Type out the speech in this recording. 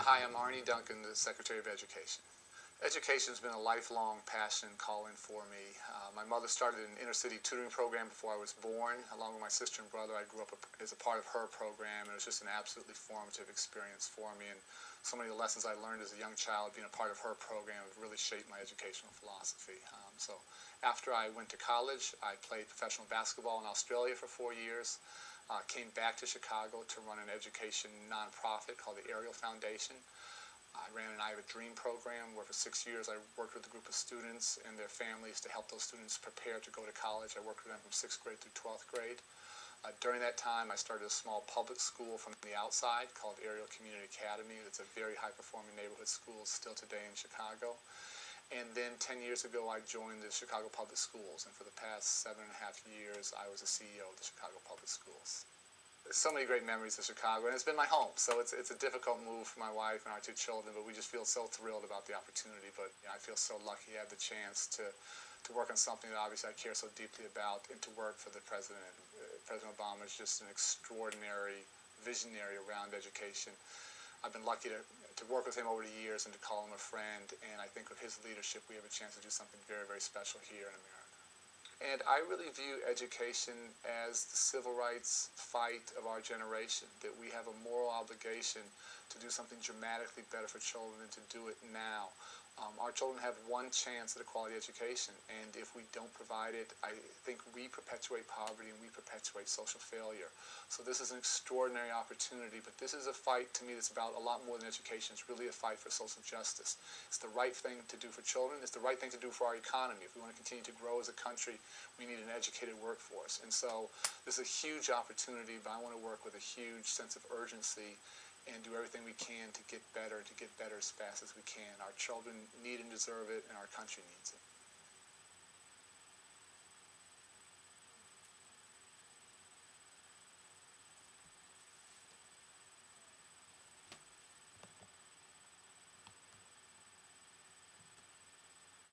Hi, I'm Duncan, the Secretary of Education. Education has been a lifelong passion and calling for me. My mother started an inner-city tutoring program before I was born. Along with my sister and brother, I grew up as a part of her program, and it was just an absolutely formative experience for me. And so many of the lessons I learned as a young child being a part of her program have really shaped my educational philosophy. So after I went to college, I played professional basketball in Australia for 4 years. Came back to Chicago to run an education nonprofit called the Ariel Foundation. I ran an I Have a Dream program where for 6 years I worked with a group of students and their families to help those students prepare to go to college. I worked with them from 6th grade through 12th grade. During that time, I started a small public school from the outside called Ariel Community Academy. It's a very high-performing neighborhood school still today in Chicago. And then 10 years ago, I joined the Chicago Public Schools. And for the past 7.5 years, I was the CEO of the Chicago Public Schools. There's so many great memories of Chicago, and it's been my home. So it's a difficult move for my wife and our 2 children, but we just feel so thrilled about the opportunity. But I feel so lucky I had the chance to work on something that obviously I care so deeply about, and to work for the President. President Obama is just an extraordinary visionary around education. I've been lucky to work with him over the years and to call him a friend, and I think with his leadership we have a chance to do something very, very special here in America. And I really view education as the civil rights fight of our generation, that we have a moral obligation to do something dramatically better for children and to do it now. Our children have one chance at a quality education, and if we don't provide it, I think we perpetuate poverty and we perpetuate social failure. So this is an extraordinary opportunity, but this is a fight, to me, that's about a lot more than education. It's really a fight for social justice. It's the right thing to do for children. It's the right thing to do for our economy. If we want to continue to grow as a country, we need an educated workforce. And so this is a huge opportunity, but I want to work with a huge sense of urgency and do everything we can to get better as fast as we can. Our children need and deserve it, and our country needs it.